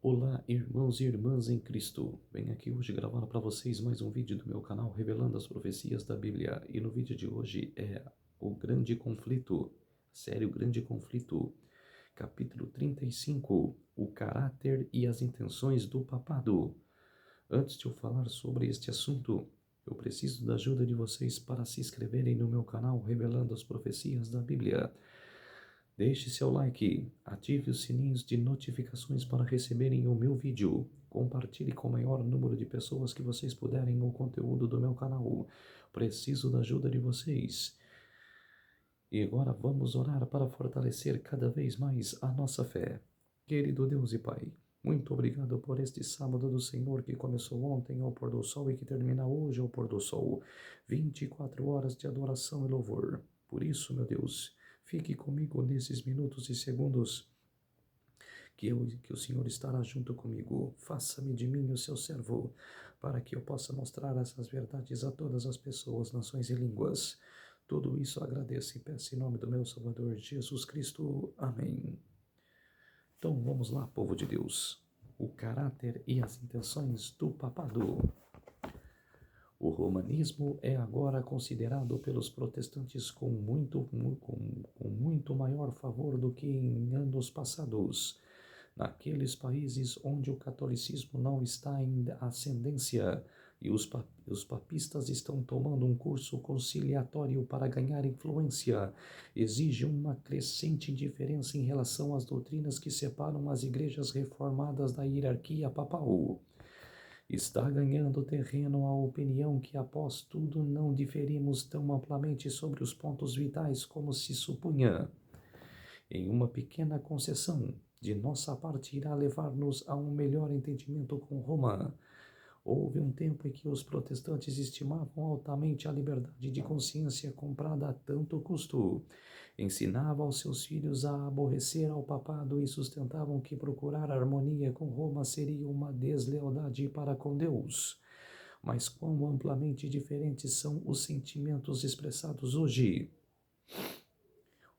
Olá, irmãos e irmãs em Cristo. Venho aqui hoje gravar para vocês mais um vídeo do meu canal revelando as profecias da Bíblia. E no vídeo de hoje é o Grande Conflito, série O Grande Conflito, capítulo 35, o caráter e as intenções do papado. Antes de eu falar sobre este assunto, eu preciso da ajuda de vocês para se inscreverem no meu canal revelando as profecias da Bíblia. Deixe seu like, ative os sininhos de notificações para receberem o meu vídeo. Compartilhe com o maior número de pessoas que vocês puderem o conteúdo do meu canal. Preciso da ajuda de vocês. E agora vamos orar para fortalecer cada vez mais a nossa fé. Querido Deus e Pai, muito obrigado por este sábado do Senhor que começou ontem ao pôr do sol e que termina hoje ao pôr do sol. 24 horas de adoração e louvor. Por isso, meu Deus, fique comigo nesses minutos e segundos que o Senhor estará junto comigo. Faça-me de mim o seu servo, para que eu possa mostrar essas verdades a todas as pessoas, nações e línguas. Tudo isso agradeço e peço em nome do meu Salvador Jesus Cristo. Amém. Então vamos lá, povo de Deus. O caráter e as intenções do papado. O romanismo é agora considerado pelos protestantes com muito maior favor do que em anos passados. Naqueles países onde o catolicismo não está em ascendência e os papistas estão tomando um curso conciliatório para ganhar influência, exige uma crescente indiferença em relação às doutrinas que separam as igrejas reformadas da hierarquia papal. Está ganhando terreno a opinião que, após tudo, não diferimos tão amplamente sobre os pontos vitais como se supunha. Em uma pequena concessão, de nossa parte irá levar-nos a um melhor entendimento com Roma. Houve um tempo em que os protestantes estimavam altamente a liberdade de consciência comprada a tanto custo. Ensinavam aos seus filhos a aborrecer ao papado e sustentavam que procurar harmonia com Roma seria uma deslealdade para com Deus. Mas quão amplamente diferentes são os sentimentos expressados hoje.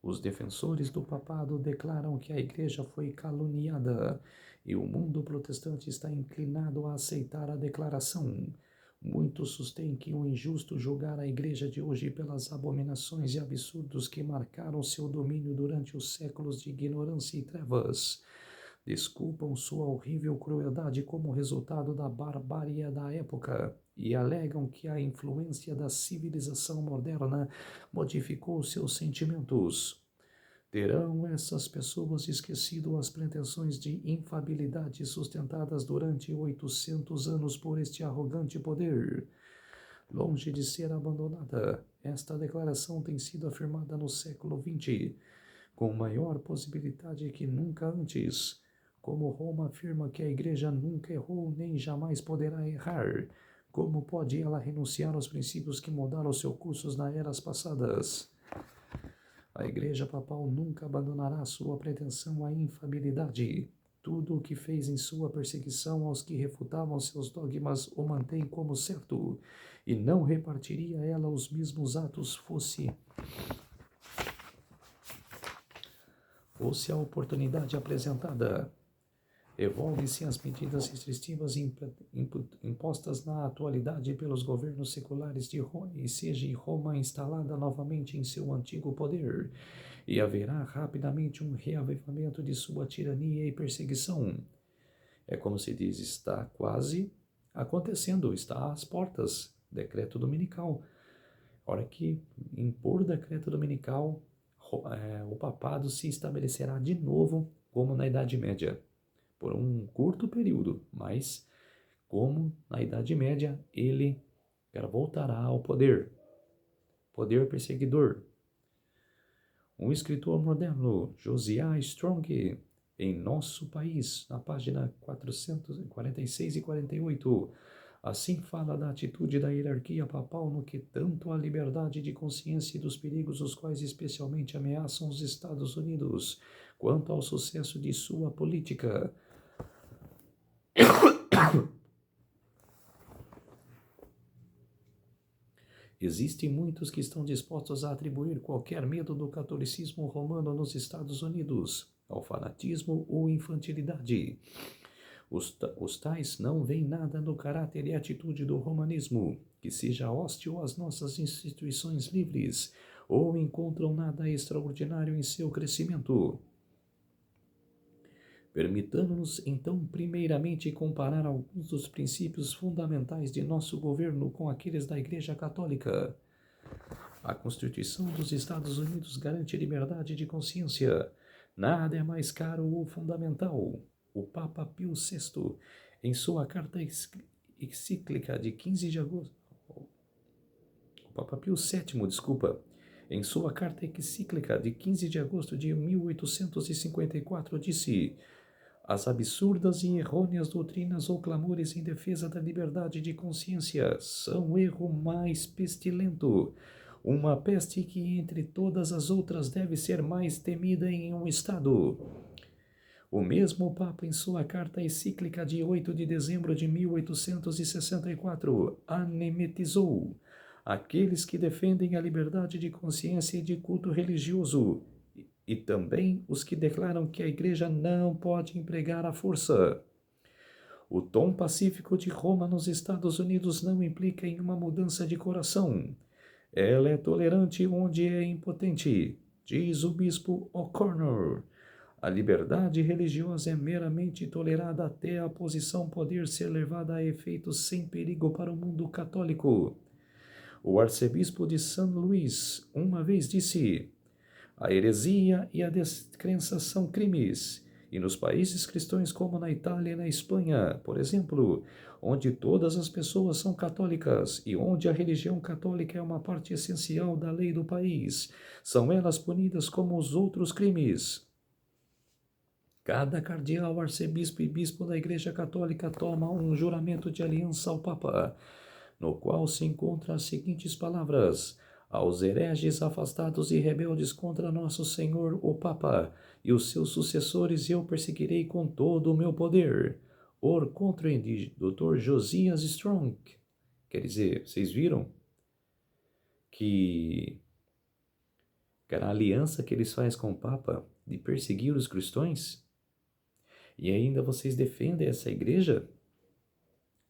Os defensores do papado declaram que a igreja foi caluniada e o mundo protestante está inclinado a aceitar a declaração. Muitos sustêm que o injusto julgar a igreja de hoje pelas abominações e absurdos que marcaram seu domínio durante os séculos de ignorância e trevas. Desculpam sua horrível crueldade como resultado da barbárie da época e alegam que a influência da civilização moderna modificou seus sentimentos. Terão essas pessoas esquecido as pretensões de infabilidade sustentadas durante 800 anos por este arrogante poder? Longe de ser abandonada, esta declaração tem sido afirmada no século XX, com maior possibilidade que nunca antes. Como Roma afirma que a Igreja nunca errou nem jamais poderá errar, como pode ela renunciar aos princípios que mudaram seus cursos nas eras passadas? A Igreja Papal nunca abandonará sua pretensão à infabilidade. Tudo o que fez em sua perseguição aos que refutavam seus dogmas o mantém como certo, e não repartiria ela os mesmos atos fosse a oportunidade apresentada. Evolvem-se as medidas restritivas impostas na atualidade pelos governos seculares de Roma, e seja Roma instalada novamente em seu antigo poder, e haverá rapidamente um reavivamento de sua tirania e perseguição. É como se diz, está quase acontecendo, está às portas. Decreto dominical. Hora que impor o decreto dominical, o papado se estabelecerá de novo como na Idade Média. Por um curto período, mas como na Idade Média ele voltará ao poder perseguidor. Um escritor moderno, Josiah Strong, em Nosso País, na página 446 e 48, assim fala da atitude da hierarquia papal no que tanto à liberdade de consciência e dos perigos os quais especialmente ameaçam os Estados Unidos, quanto ao sucesso de sua política. Existem muitos que estão dispostos a atribuir qualquer medo do catolicismo romano nos Estados Unidos ao fanatismo ou infantilidade. Os tais não veem nada no caráter e atitude do romanismo que seja hostil às nossas instituições livres, ou encontram nada extraordinário em seu crescimento. Permitamos-nos, então, primeiramente comparar alguns dos princípios fundamentais de nosso governo com aqueles da Igreja Católica. A Constituição dos Estados Unidos garante liberdade de consciência. Nada é mais caro ou fundamental. O Papa Pio VI, em sua carta encíclica de 15 de agosto... O Papa Pio VII, em sua carta encíclica de 15 de agosto de 1854, disse: as absurdas e errôneas doutrinas ou clamores em defesa da liberdade de consciência são o erro mais pestilento, uma peste que entre todas as outras deve ser mais temida em um Estado. O mesmo Papa, em sua carta encíclica de 8 de dezembro de 1864, anemetizou aqueles que defendem a liberdade de consciência e de culto religioso, e também os que declaram que a Igreja não pode empregar a força. O tom pacífico de Roma nos Estados Unidos não implica em uma mudança de coração. Ela é tolerante onde é impotente, diz o bispo O'Connor. A liberdade religiosa é meramente tolerada até a posição poder ser levada a efeito sem perigo para o mundo católico. O arcebispo de São Luís uma vez disse: a heresia e a descrença são crimes, e nos países cristãos como na Itália e na Espanha, por exemplo, onde todas as pessoas são católicas e onde a religião católica é uma parte essencial da lei do país, são elas punidas como os outros crimes. Cada cardeal, arcebispo e bispo da Igreja Católica toma um juramento de aliança ao Papa, no qual se encontram as seguintes palavras: aos hereges afastados e rebeldes contra nosso Senhor, o Papa, e os seus sucessores eu perseguirei com todo o meu poder. Or contra Dr. Josias Strong. Quer dizer, vocês viram que a aliança que eles fazem com o Papa de perseguir os cristãos? E ainda vocês defendem essa igreja?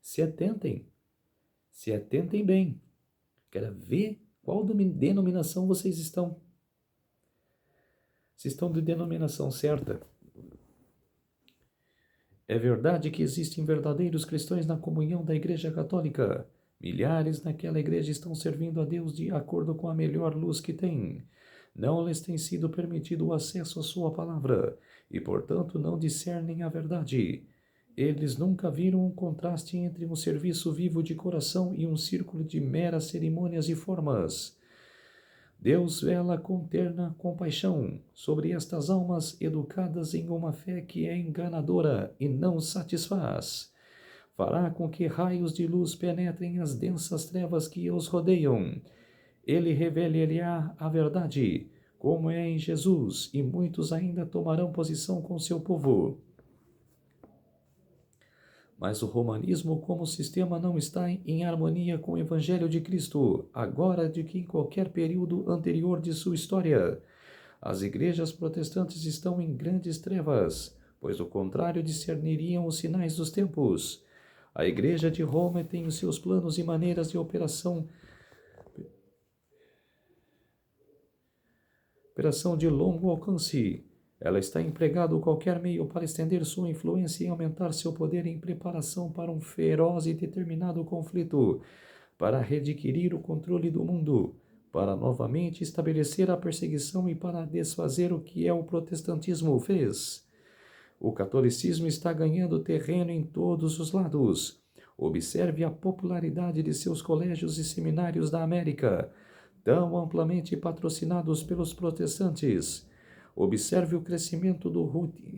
Se atentem bem. Quero ver qual denominação vocês estão. Se estão de denominação certa. É verdade que existem verdadeiros cristãos na comunhão da Igreja Católica. Milhares naquela igreja estão servindo a Deus de acordo com a melhor luz que têm. Não lhes tem sido permitido o acesso à sua palavra e, portanto, não discernem a verdade. Eles nunca viram um contraste entre um serviço vivo de coração e um círculo de meras cerimônias e formas. Deus vela com terna compaixão sobre estas almas educadas em uma fé que é enganadora e não satisfaz. Fará com que raios de luz penetrem as densas trevas que os rodeiam. Ele revela-lhe-á a verdade, como é em Jesus, e muitos ainda tomarão posição com seu povo. Mas o romanismo como sistema não está em harmonia com o Evangelho de Cristo, agora de que em qualquer período anterior de sua história. As igrejas protestantes estão em grandes trevas, pois o contrário discerniriam os sinais dos tempos. A Igreja de Roma tem os seus planos e maneiras de operação de longo alcance. Ela está empregando qualquer meio para estender sua influência e aumentar seu poder em preparação para um feroz e determinado conflito, para readquirir o controle do mundo, para novamente estabelecer a perseguição e para desfazer o que o protestantismo fez. O catolicismo está ganhando terreno em todos os lados. Observe a popularidade de seus colégios e seminários da América, tão amplamente patrocinados pelos protestantes. Observe o crescimento do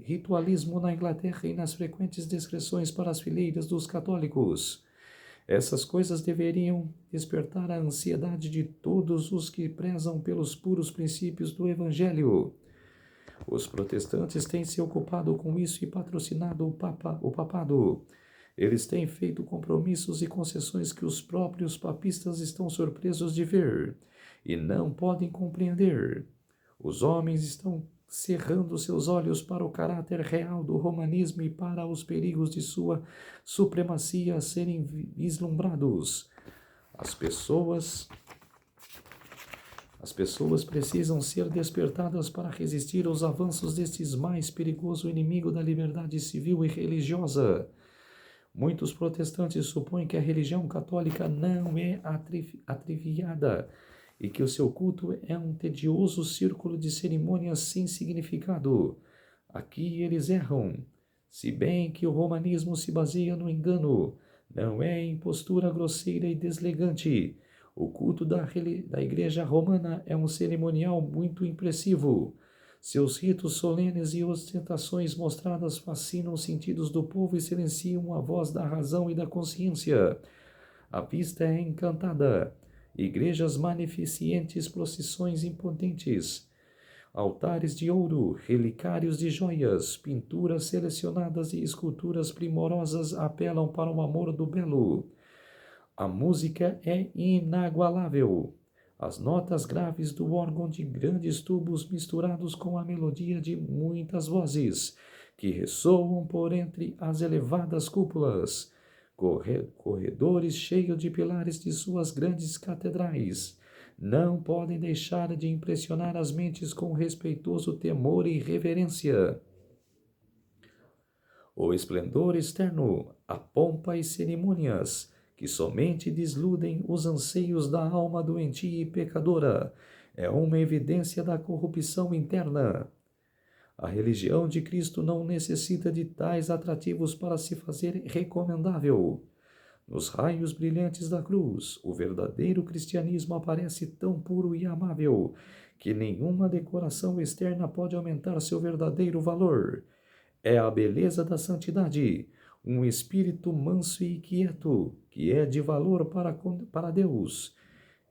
ritualismo na Inglaterra e nas frequentes descrições para as fileiras dos católicos. Essas coisas deveriam despertar a ansiedade de todos os que prezam pelos puros princípios do Evangelho. Os protestantes têm se ocupado com isso e patrocinado o papado. Eles têm feito compromissos e concessões que os próprios papistas estão surpresos de ver e não podem compreender. Os homens estão cerrando seus olhos para o caráter real do romanismo e para os perigos de sua supremacia a serem vislumbrados. As pessoas precisam ser despertadas para resistir aos avanços destes mais perigoso inimigo da liberdade civil e religiosa. Muitos protestantes supõem que a religião católica não é atriviada e que o seu culto é um tedioso círculo de cerimônias sem significado. Aqui eles erram. Se bem que o romanismo se baseia no engano, não é em postura grosseira e deslegante. O culto da Igreja Romana é um cerimonial muito impressivo. Seus ritos solenes e ostentações mostradas fascinam os sentidos do povo e silenciam a voz da razão e da consciência. A vista é encantada. Igrejas magnificentes, procissões impotentes, altares de ouro, relicários de joias, pinturas selecionadas e esculturas primorosas apelam para o amor do belo. A música é inagualável. As notas graves do órgão de grandes tubos misturados com a melodia de muitas vozes, que ressoam por entre as elevadas cúpulas, corredores cheios de pilares de suas grandes catedrais, não podem deixar de impressionar as mentes com respeitoso temor e reverência. O esplendor externo, a pompa e cerimônias, que somente desludem os anseios da alma doentia e pecadora, é uma evidência da corrupção interna. A religião de Cristo não necessita de tais atrativos para se fazer recomendável. Nos raios brilhantes da cruz, o verdadeiro cristianismo aparece tão puro e amável que nenhuma decoração externa pode aumentar seu verdadeiro valor. É a beleza da santidade, um espírito manso e quieto, que é de valor para Deus.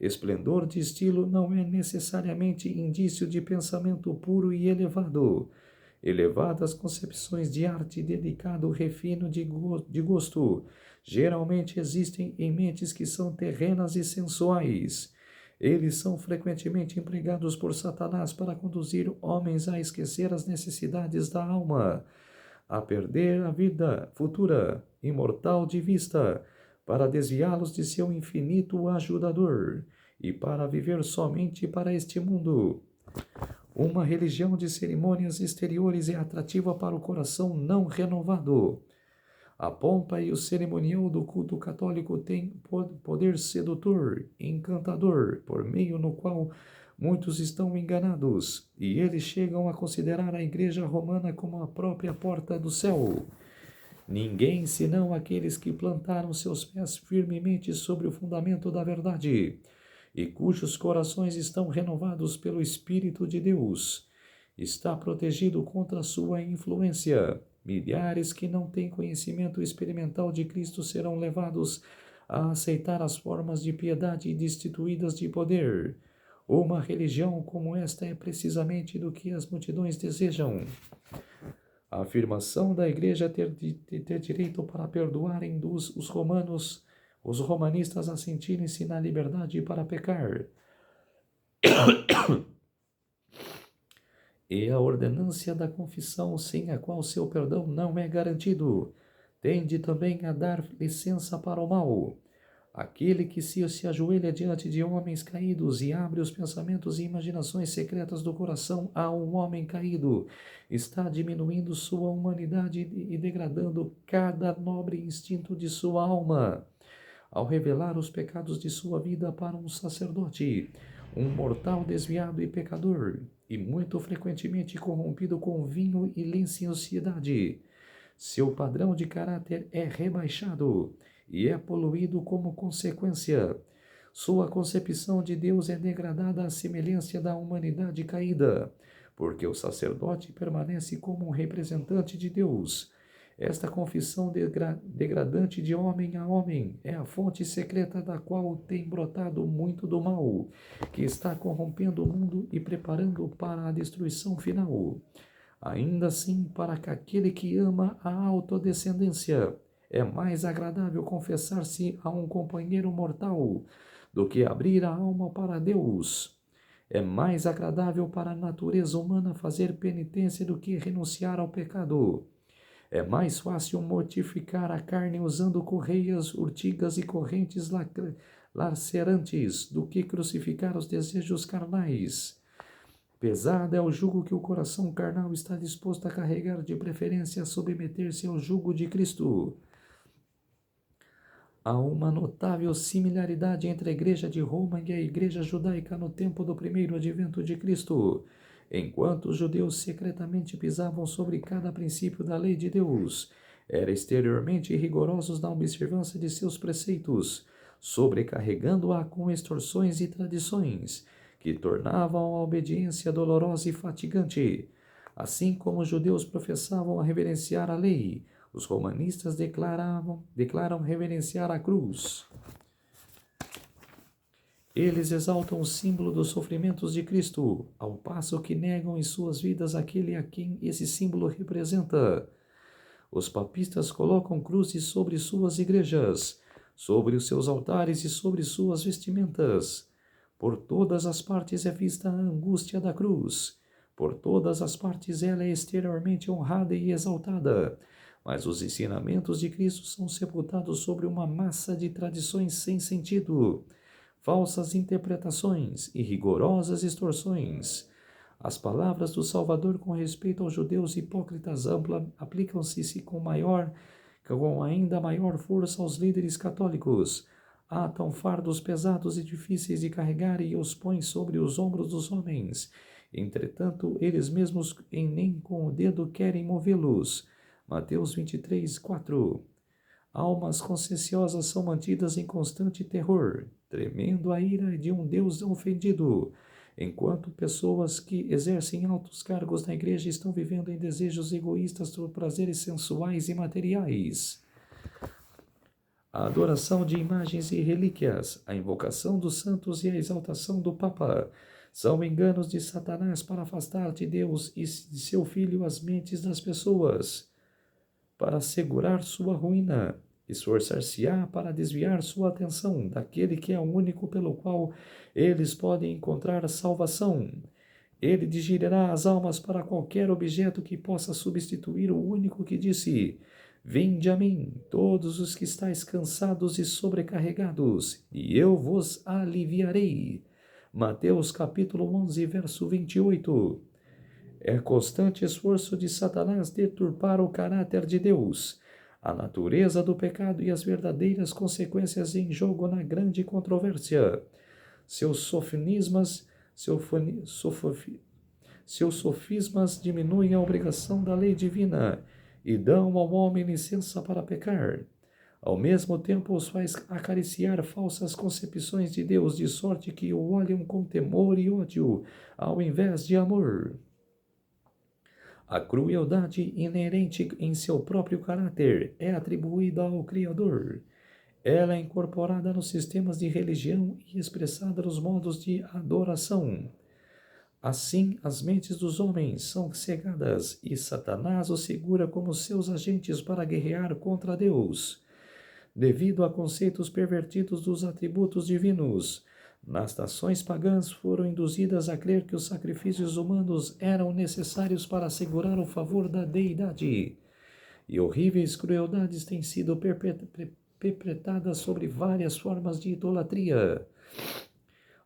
Esplendor de estilo não é necessariamente indício de pensamento puro e elevado. Elevadas concepções de arte, delicado refino de gosto, geralmente existem em mentes que são terrenas e sensuais. Eles são frequentemente empregados por Satanás para conduzir homens a esquecer as necessidades da alma, a perder a vida futura, imortal de vista, para desviá-los de seu infinito ajudador e para viver somente para este mundo. Uma religião de cerimônias exteriores é atrativa para o coração não renovado. A pompa e o cerimonial do culto católico têm poder sedutor, encantador, por meio no qual muitos estão enganados, e eles chegam a considerar a Igreja Romana como a própria porta do céu. Ninguém senão aqueles que plantaram seus pés firmemente sobre o fundamento da verdade, e cujos corações estão renovados pelo Espírito de Deus, está protegido contra sua influência. Milhares que não têm conhecimento experimental de Cristo serão levados a aceitar as formas de piedade destituídas de poder. Uma religião como esta é precisamente do que as multidões desejam. A afirmação da Igreja ter direito para perdoar induz os romanistas a sentirem-se na liberdade para pecar. E a ordenância da confissão, sem a qual seu perdão não é garantido, tende também a dar licença para o mal. Aquele que se ajoelha diante de homens caídos e abre os pensamentos e imaginações secretas do coração a um homem caído, está diminuindo sua humanidade e degradando cada nobre instinto de sua alma. Ao revelar os pecados de sua vida para um sacerdote, um mortal desviado e pecador, e muito frequentemente corrompido com vinho e licenciosidade, seu padrão de caráter é rebaixado e é poluído como consequência. Sua concepção de Deus é degradada à semelhança da humanidade caída, porque o sacerdote permanece como um representante de Deus. Esta confissão degradante de homem a homem é a fonte secreta da qual tem brotado muito do mal, que está corrompendo o mundo e preparando para a destruição final. Ainda assim, para aquele que ama a autodescendência, é mais agradável confessar-se a um companheiro mortal do que abrir a alma para Deus. É mais agradável para a natureza humana fazer penitência do que renunciar ao pecado. É mais fácil mortificar a carne usando correias, urtigas e correntes lacerantes do que crucificar os desejos carnais. Pesado é o jugo que o coração carnal está disposto a carregar, de preferência a submeter-se ao jugo de Cristo. Há uma notável similaridade entre a Igreja de Roma e a Igreja judaica no tempo do primeiro advento de Cristo. Enquanto os judeus secretamente pisavam sobre cada princípio da lei de Deus, eram exteriormente rigorosos na observância de seus preceitos, sobrecarregando-a com extorsões e tradições, que tornavam a obediência dolorosa e fatigante. Assim como os judeus professavam a reverenciar a lei, os romanistas declaram reverenciar a cruz. Eles exaltam o símbolo dos sofrimentos de Cristo, ao passo que negam em suas vidas aquele a quem esse símbolo representa. Os papistas colocam cruzes sobre suas igrejas, sobre os seus altares e sobre suas vestimentas. Por todas as partes é vista a angústia da cruz. Por todas as partes ela é exteriormente honrada e exaltada. Mas os ensinamentos de Cristo são sepultados sobre uma massa de tradições sem sentido, falsas interpretações e rigorosas extorsões. As palavras do Salvador com respeito aos judeus hipócritas aplicam-se com ainda maior força aos líderes católicos. Atam fardos pesados e difíceis de carregar e os põem sobre os ombros dos homens. Entretanto, eles mesmos nem com o dedo querem movê-los. Mateus 23, 4. Almas conscienciosas são mantidas em constante terror, tremendo a ira de um Deus ofendido, enquanto pessoas que exercem altos cargos na igreja estão vivendo em desejos egoístas por prazeres sensuais e materiais. A adoração de imagens e relíquias, a invocação dos santos e a exaltação do Papa são enganos de Satanás para afastar de Deus e de seu Filho as mentes das pessoas, para assegurar sua ruína. Esforçar-se-á para desviar sua atenção daquele que é o único pelo qual eles podem encontrar salvação. Ele dirigirá as almas para qualquer objeto que possa substituir o único que disse: Vinde a mim, todos os que estáis cansados e sobrecarregados, e eu vos aliviarei. Mateus capítulo 11, verso 28. É constante esforço de Satanás deturpar o caráter de Deus, a natureza do pecado e as verdadeiras consequências em jogo na grande controvérsia. Seus sofismas diminuem a obrigação da lei divina e dão ao homem licença para pecar. Ao mesmo tempo, os faz acariciar falsas concepções de Deus, de sorte que o olham com temor e ódio, ao invés de amor. A crueldade inerente em seu próprio caráter é atribuída ao Criador. Ela é incorporada nos sistemas de religião e expressada nos modos de adoração. Assim, as mentes dos homens são cegadas e Satanás os segura como seus agentes para guerrear contra Deus. Devido a conceitos pervertidos dos atributos divinos, nas nações pagãs foram induzidas a crer que os sacrifícios humanos eram necessários para assegurar o favor da deidade. E horríveis crueldades têm sido perpetradas sobre várias formas de idolatria.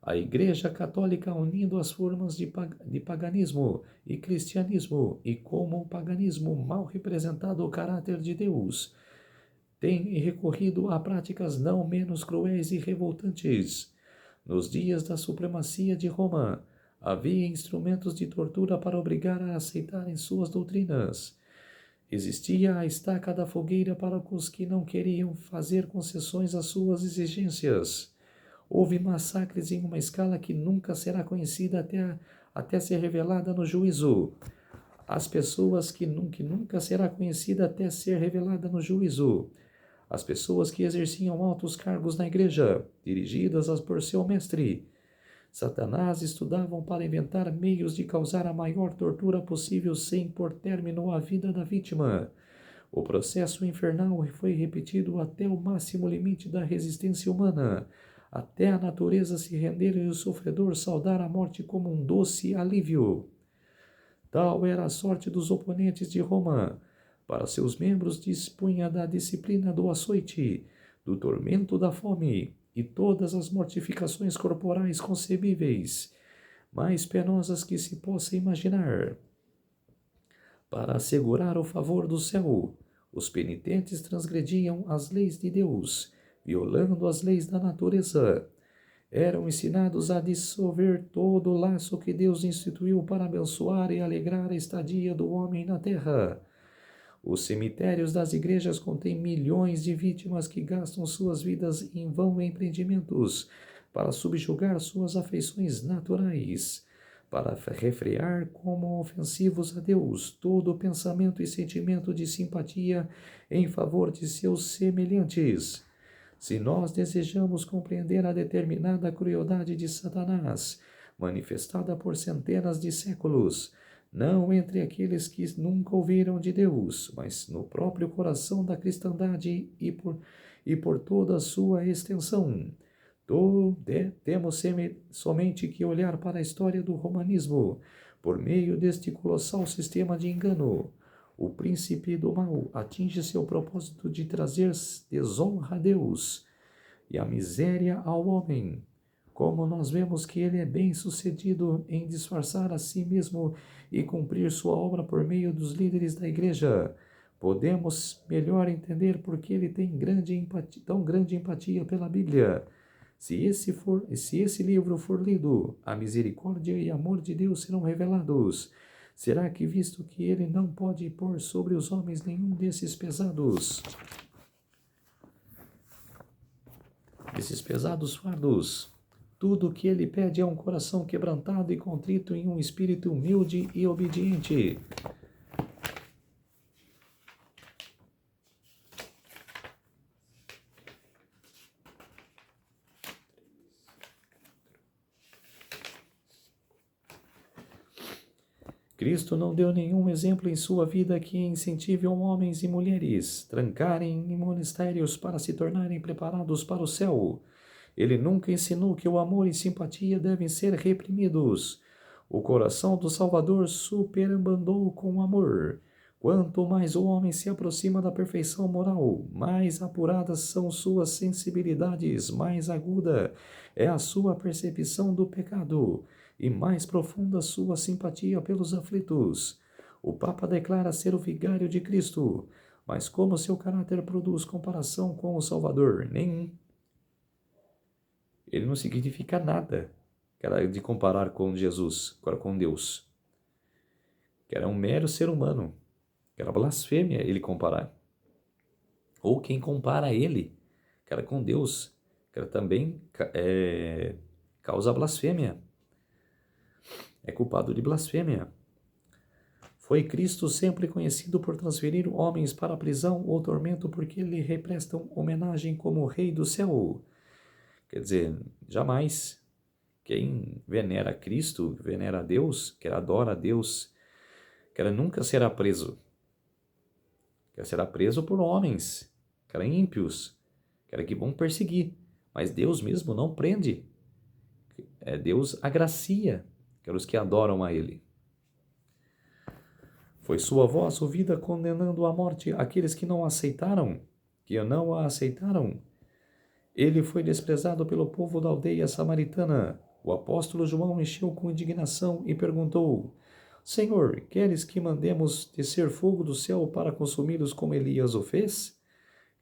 A Igreja Católica, unindo as formas de paganismo e cristianismo, e como o paganismo mal representado o caráter de Deus, tem recorrido a práticas não menos cruéis e revoltantes. Nos dias da supremacia de Roma, havia instrumentos de tortura para obrigar a aceitarem suas doutrinas. Existia a estaca da fogueira para os que não queriam fazer concessões às suas exigências. Houve massacres em uma escala que nunca será conhecida até ser revelada no juízo. As pessoas que nunca será conhecida até ser revelada no juízo. As pessoas que exerciam altos cargos na igreja, dirigidas por seu mestre, Satanás, estudavam para inventar meios de causar a maior tortura possível sem pôr término à vida da vítima. O processo infernal foi repetido até o máximo limite da resistência humana, até a natureza se render e o sofredor saudar a morte como um doce alívio. Tal era a sorte dos oponentes de Roma. Para seus membros dispunha da disciplina do açoite, do tormento da fome e todas as mortificações corporais concebíveis, mais penosas que se possa imaginar. Para assegurar o favor do céu, os penitentes transgrediam as leis de Deus, violando as leis da natureza. Eram ensinados a dissolver todo o laço que Deus instituiu para abençoar e alegrar a estadia do homem na terra. Os cemitérios das igrejas contêm milhões de vítimas que gastam suas vidas em vão empreendimentos para subjugar suas afeições naturais, para refrear como ofensivos a Deus todo pensamento e sentimento de simpatia em favor de seus semelhantes. Se nós desejamos compreender a determinada crueldade de Satanás, manifestada por centenas de séculos, não entre aqueles que nunca ouviram de Deus, mas no próprio coração da cristandade e por toda a sua extensão, temos somente que olhar para a história do romanismo, por meio deste colossal sistema de engano. O príncipe do mal atinge seu propósito de trazer desonra a Deus e a miséria ao homem. Como nós vemos que ele é bem sucedido em disfarçar a si mesmo e cumprir sua obra por meio dos líderes da igreja, podemos melhor entender por que ele tem tão grande empatia pela Bíblia. Se esse livro for lido, a misericórdia e amor de Deus serão revelados. Será que, visto que ele não pode pôr sobre os homens nenhum desses pesados fardos, tudo o que ele pede é um coração quebrantado e contrito em um espírito humilde e obediente. Cristo não deu nenhum exemplo em sua vida que incentive homens e mulheres trancarem em monastérios para se tornarem preparados para o céu. Ele nunca ensinou que o amor e simpatia devem ser reprimidos. O coração do Salvador superabundou com o amor. Quanto mais o homem se aproxima da perfeição moral, mais apuradas são suas sensibilidades, mais aguda é a sua percepção do pecado e mais profunda sua simpatia pelos aflitos. O Papa declara ser o vigário de Cristo, mas como seu caráter produz comparação com o Salvador? Nenhum. Ele não significa nada de comparar com Jesus, com Deus. Que era um mero ser humano. Que era blasfêmia ele comparar. Ou quem compara ele, que era com Deus, que era também causa blasfêmia. É culpado de blasfêmia. Foi Cristo sempre conhecido por transferir homens para a prisão ou tormento porque lhe represtam homenagem como Rei do céu. Quer dizer, jamais quem venera Cristo, venera a Deus, que adora a Deus, que nunca será preso. Que será preso por homens, que ímpios, que vão perseguir. Mas Deus mesmo não prende. Deus agracia os que adoram a Ele. Foi sua voz ouvida condenando à morte aqueles que não a aceitaram. Ele foi desprezado pelo povo da aldeia samaritana. O apóstolo João encheu com indignação e perguntou: Senhor, queres que mandemos descer fogo do céu para consumi-los como Elias o fez?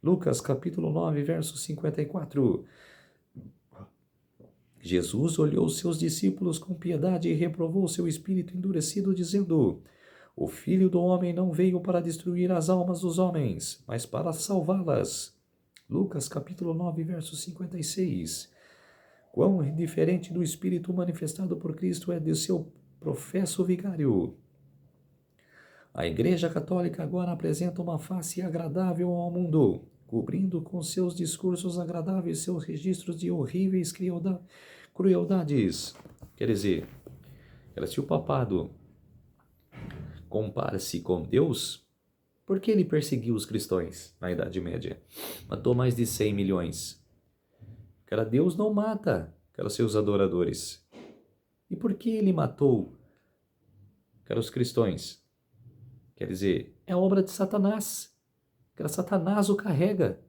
Lucas capítulo 9, verso 54. Jesus olhou seus discípulos com piedade e reprovou seu espírito endurecido, dizendo: O Filho do Homem não veio para destruir as almas dos homens, mas para salvá-las. Lucas capítulo 9, verso 56. Quão diferente do espírito manifestado por Cristo é de seu professo vigário. A Igreja Católica agora apresenta uma face agradável ao mundo, cobrindo com seus discursos agradáveis seus registros de horríveis crueldades. Quer dizer, se o papado compara-se com Deus, por que ele perseguiu os cristãos na Idade Média? Matou mais de 100 milhões. Cara, Deus não mata, cara, os seus adoradores. E por que ele matou, cara, os cristãos? Quer dizer, é obra de Satanás. Cara, Satanás o carrega.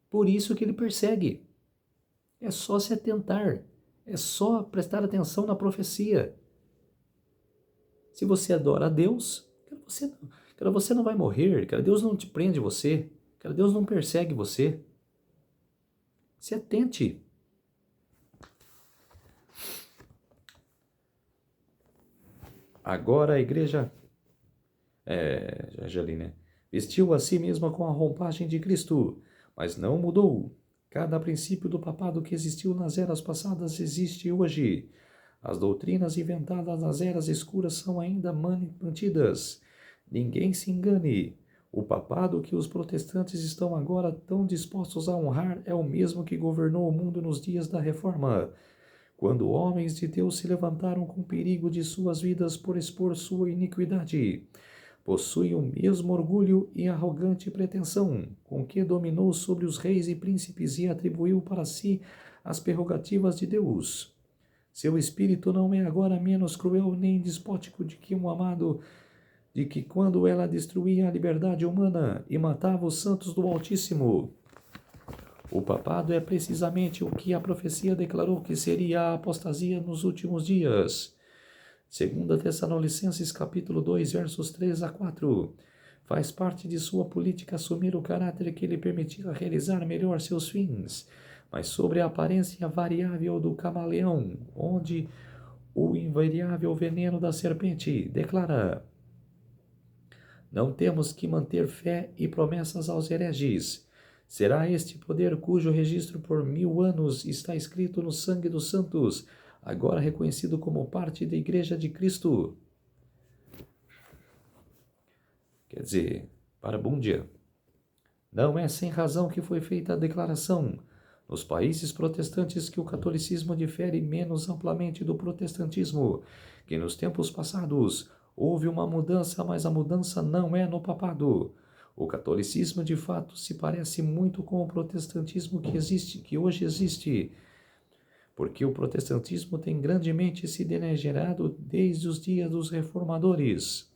Por isso que ele persegue. É só se atentar. É só prestar atenção na profecia. Se você adora a Deus, cara, você não vai morrer. Cara, Deus não te prende você. Cara, Deus não persegue você. Se atente. Agora a igreja, já li, né? Vestiu a si mesma com a roupagem de Cristo, mas não mudou. Cada princípio do papado que existiu nas eras passadas existe hoje. As doutrinas inventadas nas eras escuras são ainda mantidas. Ninguém se engane. O papado que os protestantes estão agora tão dispostos a honrar é o mesmo que governou o mundo nos dias da Reforma, quando homens de Deus se levantaram com perigo de suas vidas por expor sua iniquidade. Possui o mesmo orgulho e arrogante pretensão com que dominou sobre os reis e príncipes e atribuiu para si as prerrogativas de Deus. Seu espírito não é agora menos cruel nem despótico de que um amado, de que quando ela destruía a liberdade humana e matava os santos do Altíssimo. O papado é precisamente o que a profecia declarou que seria a apostasia nos últimos dias. 2 Tessalonicenses capítulo 2, versos 3 a 4. Faz parte de sua política assumir o caráter que lhe permitia realizar melhor seus fins, mas sobre a aparência variável do camaleão, onde o invariável veneno da serpente declara: não temos que manter fé e promessas aos hereges. Será este poder cujo registro por 1000 anos está escrito no sangue dos santos, agora reconhecido como parte da Igreja de Cristo? Quer dizer, para bom dia. Não é sem razão que foi feita a declaração, nos países protestantes, que o catolicismo difere menos amplamente do protestantismo, que nos tempos passados houve uma mudança, mas a mudança não é no papado. O catolicismo, de fato, se parece muito com o protestantismo que hoje existe, porque o protestantismo tem grandemente se degenerado desde os dias dos reformadores.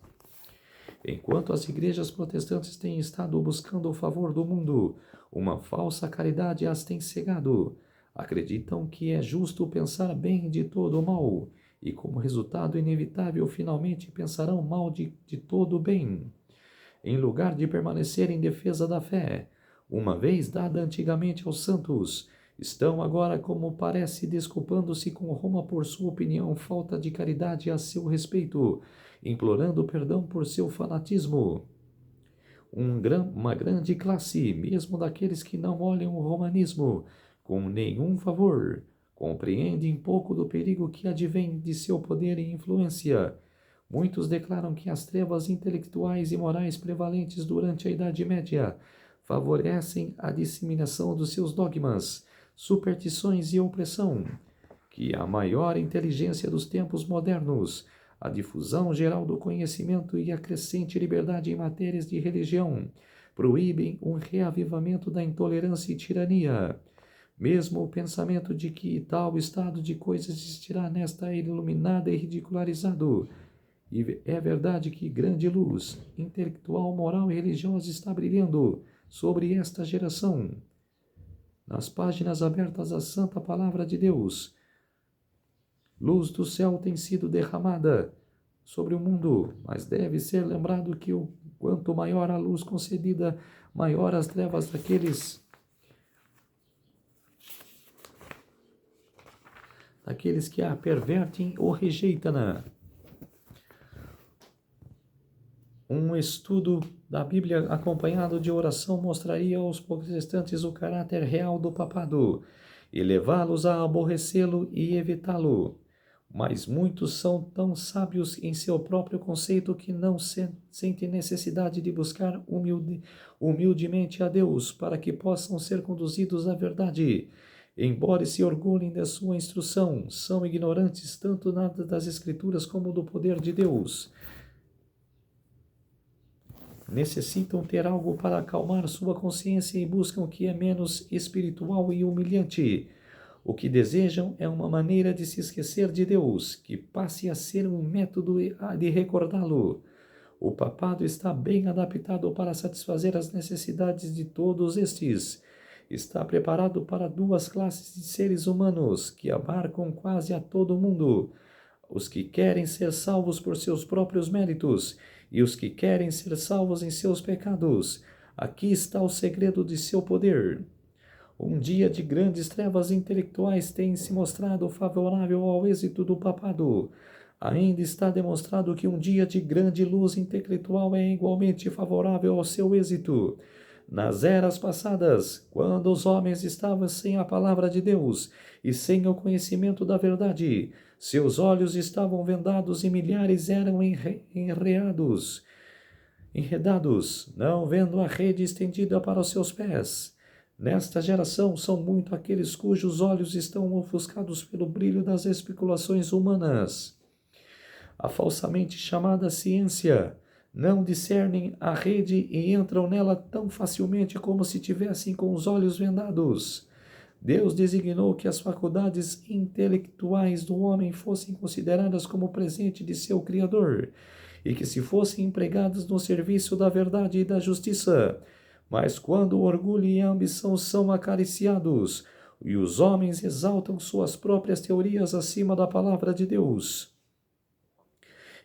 Enquanto as igrejas protestantes têm estado buscando o favor do mundo, uma falsa caridade as tem cegado. Acreditam que é justo pensar bem de todo o mal, e como resultado inevitável, finalmente pensarão mal de todo o bem. Em lugar de permanecer em defesa da fé, uma vez dada antigamente aos santos, estão agora, como parece, desculpando-se com Roma por sua opinião falta de caridade a seu respeito, implorando perdão por seu fanatismo. Uma grande classe, mesmo daqueles que não olham o romanismo com nenhum favor, compreendem pouco do perigo que advém de seu poder e influência. Muitos declaram que as trevas intelectuais e morais prevalentes durante a Idade Média favorecem a disseminação dos seus dogmas, superstições e opressão, que a maior inteligência dos tempos modernos, a difusão geral do conhecimento e a crescente liberdade em matérias de religião proíbem um reavivamento da intolerância e tirania. Mesmo o pensamento de que tal estado de coisas existirá nesta era iluminada e ridicularizado. E é verdade que grande luz intelectual, moral e religiosa está brilhando sobre esta geração. Nas páginas abertas à Santa Palavra de Deus, luz do céu tem sido derramada sobre o mundo, mas deve ser lembrado que quanto maior a luz concedida, maior as trevas daqueles que a pervertem ou rejeitam. Um estudo da Bíblia acompanhado de oração mostraria aos protestantes o caráter real do papado e levá-los a aborrecê-lo e evitá-lo. Mas muitos são tão sábios em seu próprio conceito que não sentem necessidade de buscar humildemente a Deus para que possam ser conduzidos à verdade. Embora se orgulhem da sua instrução, são ignorantes tanto das Escrituras como do poder de Deus. necessitam ter algo para acalmar sua consciência e buscam o que é menos espiritual e humilhante. O que desejam é uma maneira de se esquecer de Deus, que passe a ser um método de recordá-lo. O papado está bem adaptado para satisfazer as necessidades de todos estes. Está preparado para duas classes de seres humanos que abarcam quase a todo mundo: os que querem ser salvos por seus próprios méritos e os que querem ser salvos em seus pecados. Aqui está o segredo de seu poder. Um dia de grandes trevas intelectuais tem se mostrado favorável ao êxito do papado. Ainda está demonstrado que um dia de grande luz intelectual é igualmente favorável ao seu êxito. Nas eras passadas, quando os homens estavam sem a palavra de Deus e sem o conhecimento da verdade, seus olhos estavam vendados e milhares eram enredados, não vendo a rede estendida para os seus pés. Nesta geração são muito aqueles cujos olhos estão ofuscados pelo brilho das especulações humanas. A falsamente chamada ciência não discernem a rede e entram nela tão facilmente como se tivessem com os olhos vendados. Deus designou que as faculdades intelectuais do homem fossem consideradas como presente de seu Criador e que se fossem empregadas no serviço da verdade e da justiça. Mas quando o orgulho e a ambição são acariciados e os homens exaltam suas próprias teorias acima da palavra de Deus,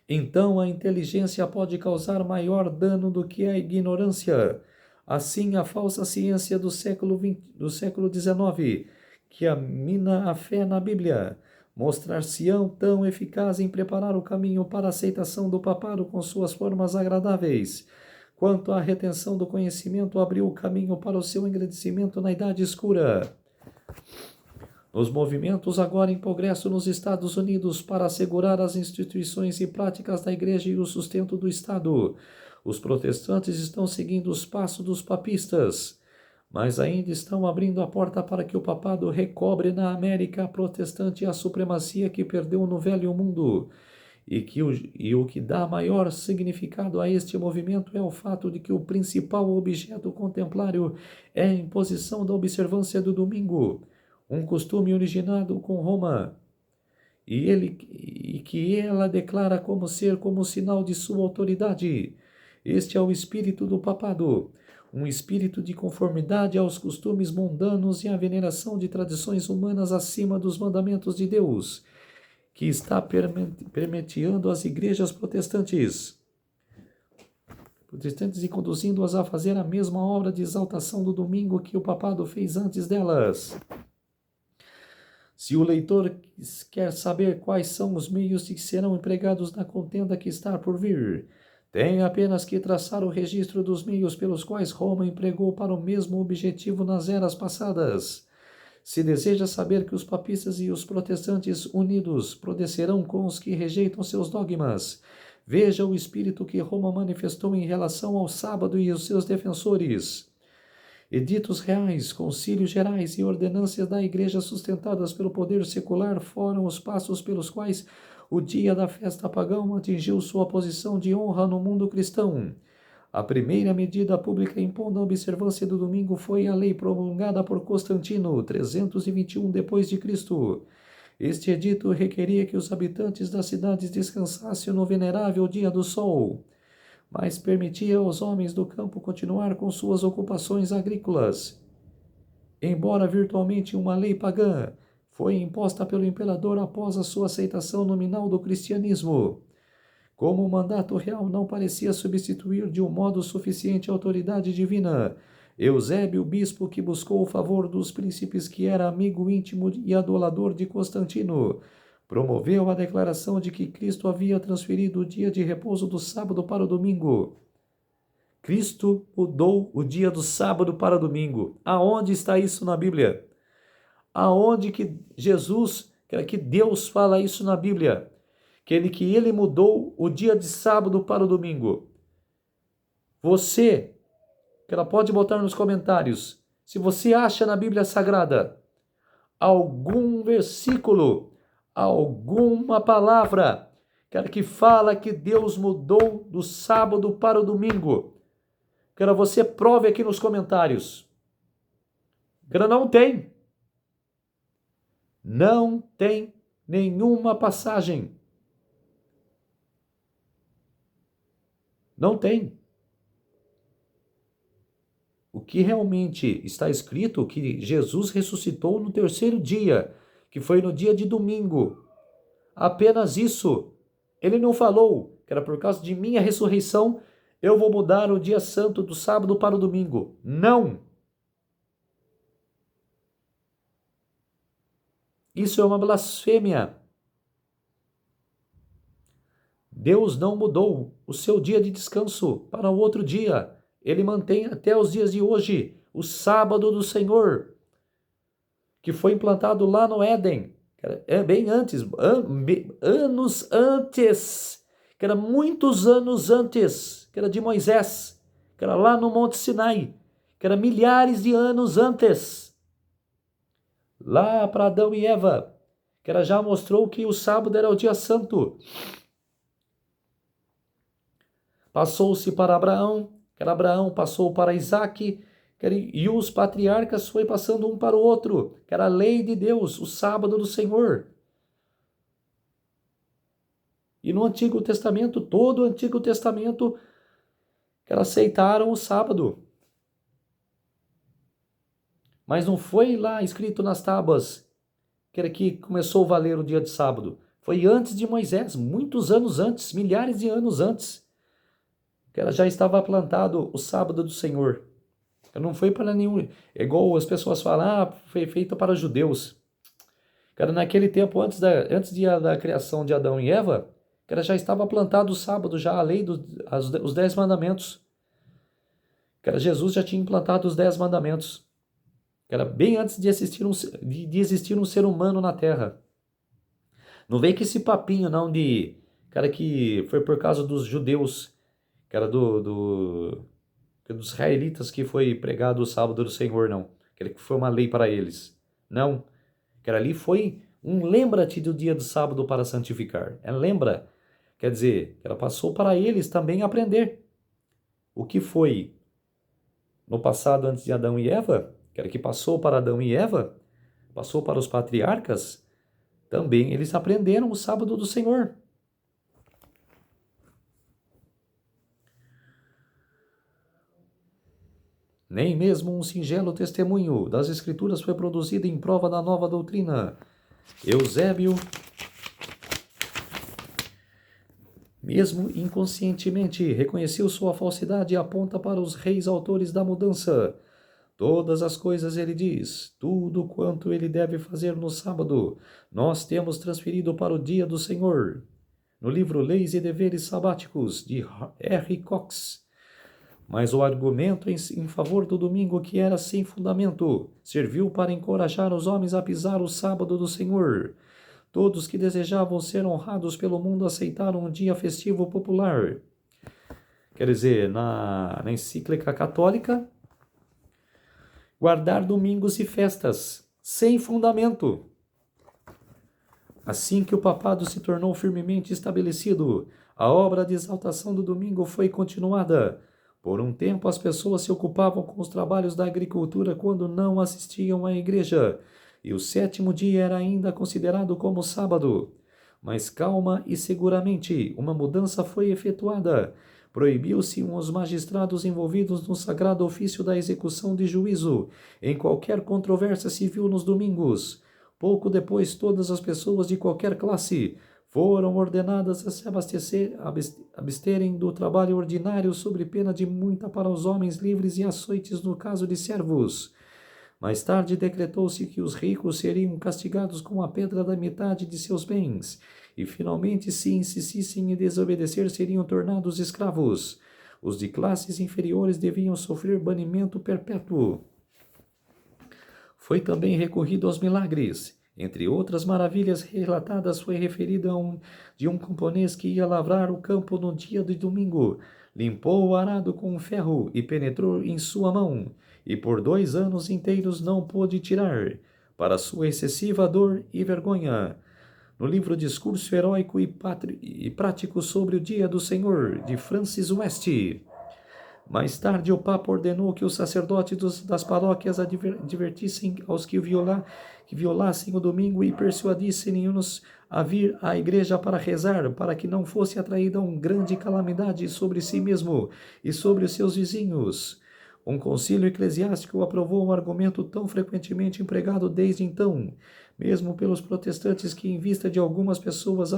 então a inteligência pode causar maior dano do que a ignorância. Assim, a falsa ciência do século XIX, que amina a fé na Bíblia, mostrar-se-ão tão eficaz em preparar o caminho para a aceitação do papado com suas formas agradáveis, quanto a retenção do conhecimento abriu o caminho para o seu engrandecimento na Idade Escura. Nos movimentos agora em progresso nos Estados Unidos para assegurar as instituições e práticas da Igreja e o sustento do Estado, os protestantes estão seguindo os passos dos papistas, mas ainda estão abrindo a porta para que o papado recobre na América protestante a supremacia que perdeu no Velho Mundo. E o que dá maior significado a este movimento é o fato de que o principal objeto contemplário é a imposição da observância do domingo, um costume originado com Roma, e que ela declara como ser como sinal de sua autoridade. Este é o espírito do papado, um espírito de conformidade aos costumes mundanos e à veneração de tradições humanas acima dos mandamentos de Deus, que está permitindo as igrejas protestantes e conduzindo-as a fazer a mesma obra de exaltação do domingo que o papado fez antes delas. Se o leitor quer saber quais são os meios que serão empregados na contenda que está por vir, tem apenas que traçar o registro dos meios pelos quais Roma empregou para o mesmo objetivo nas eras passadas. Se deseja saber que os papistas e os protestantes unidos prodecerão com os que rejeitam seus dogmas, veja o espírito que Roma manifestou em relação ao sábado e os seus defensores. Editos reais, concílios gerais e ordenâncias da Igreja sustentadas pelo poder secular foram os passos pelos quais o dia da festa pagã atingiu sua posição de honra no mundo cristão. A primeira medida pública impondo a observância do domingo foi a lei promulgada por Constantino, 321 d.C. Este edito requeria que os habitantes das cidades descansassem no venerável dia do sol, mas permitia aos homens do campo continuar com suas ocupações agrícolas. Embora virtualmente uma lei pagã, foi imposta pelo imperador após a sua aceitação nominal do cristianismo. Como o mandato real não parecia substituir de um modo suficiente a autoridade divina, Eusébio, bispo que buscou o favor dos príncipes que era amigo íntimo e adulador de Constantino, promoveu a declaração de que Cristo havia transferido o dia de repouso do sábado para o domingo. Cristo mudou o dia do sábado para o domingo. Aonde está isso na Bíblia? Aonde que que Deus fala isso na Bíblia? Que ele mudou o dia de sábado para o domingo. Você, que ela pode botar nos comentários, se você acha na Bíblia Sagrada algum versículo, alguma palavra que fala que Deus mudou do sábado para o domingo. Quero você prove aqui nos comentários. Quero não tem. Não tem nenhuma passagem. Não tem. O que realmente está escrito que Jesus ressuscitou no terceiro dia, que foi no dia de domingo. Apenas isso. Ele não falou que era por causa de minha ressurreição, eu vou mudar o dia santo do sábado para o domingo. Não. Isso é uma blasfêmia. Deus não mudou o seu dia de descanso para o outro dia. Ele mantém até os dias de hoje o sábado do Senhor, que foi implantado lá no Éden. É bem antes, anos antes, que era muitos anos antes, que era de Moisés, que era lá no Monte Sinai, que era milhares de anos antes. Lá para Adão e Eva, que ela já mostrou que o sábado era o dia santo. Passou-se para Abraão, que era Abraão passou para Isaque, e os patriarcas foi passando um para o outro, que era a lei de Deus, o sábado do Senhor. E no Antigo Testamento, todo o Antigo Testamento, que aceitaram o sábado. Mas não foi lá escrito nas tábuas que começou a valer o dia de sábado. Foi antes de Moisés, muitos anos antes, milhares de anos antes, que ela já estava plantado o sábado do Senhor. Não foi para nenhum... É igual as pessoas falam, foi feito para os judeus. Cara, naquele tempo, antes da criação de Adão e Eva, cara, já estava plantado o sábado, já a lei, os 10 mandamentos. Cara, Jesus já tinha implantado os 10 mandamentos. Era bem antes de existir um ser humano na Terra. Não vem com esse papinho, não, cara, que foi por causa dos judeus, que era dos israelitas que foi pregado o sábado do Senhor, não. Que foi uma lei para eles. Não. Que ali foi um lembra-te do dia do sábado para santificar. Lembra. Quer dizer, ela passou para eles também aprender. O que foi no passado antes de Adão e Eva, que passou para Adão e Eva, passou para os patriarcas, também eles aprenderam o sábado do Senhor. Nem mesmo um singelo testemunho das Escrituras foi produzido em prova da nova doutrina. Eusébio, mesmo inconscientemente, reconheceu sua falsidade e aponta para os reis autores da mudança. Todas as coisas, ele diz, tudo quanto ele deve fazer no sábado, nós temos transferido para o dia do Senhor. No livro Leis e Deveres Sabáticos, de R. Cox. Mas o argumento em favor do domingo, que era sem fundamento, serviu para encorajar os homens a pisar o sábado do Senhor. Todos que desejavam ser honrados pelo mundo aceitaram um dia festivo popular. Quer dizer, na encíclica católica, guardar domingos e festas, sem fundamento. Assim que o papado se tornou firmemente estabelecido, a obra de exaltação do domingo foi continuada. Por um tempo as pessoas se ocupavam com os trabalhos da agricultura quando não assistiam à igreja, e o sétimo dia era ainda considerado como sábado. Mas calma e seguramente uma mudança foi efetuada. Proibiu-se os magistrados envolvidos no sagrado ofício da execução de juízo em qualquer controvérsia civil nos domingos. Pouco depois, todas as pessoas de qualquer classe foram ordenadas a se absterem do trabalho ordinário sob pena de multa para os homens livres e açoites no caso de servos. Mais tarde decretou-se que os ricos seriam castigados com a pedra da metade de seus bens, e finalmente, se insistissem em desobedecer, seriam tornados escravos. Os de classes inferiores deviam sofrer banimento perpétuo. Foi também recorrido aos milagres. Entre outras maravilhas relatadas, foi referida de um camponês que ia lavrar o campo no dia de domingo. Limpou o arado com um ferro e penetrou em sua mão, e por 2 anos inteiros não pôde tirar, para sua excessiva dor e vergonha. No livro Discurso Heróico e Prático sobre o Dia do Senhor, de Francis West. Mais tarde, o Papa ordenou que os sacerdotes das paróquias advertissem aos que violassem o domingo e persuadissem-nos a vir à igreja para rezar, para que não fosse atraída uma grande calamidade sobre si mesmo e sobre os seus vizinhos. Um concílio eclesiástico aprovou um argumento tão frequentemente empregado desde então, mesmo pelos protestantes, que, em vista de algumas pessoas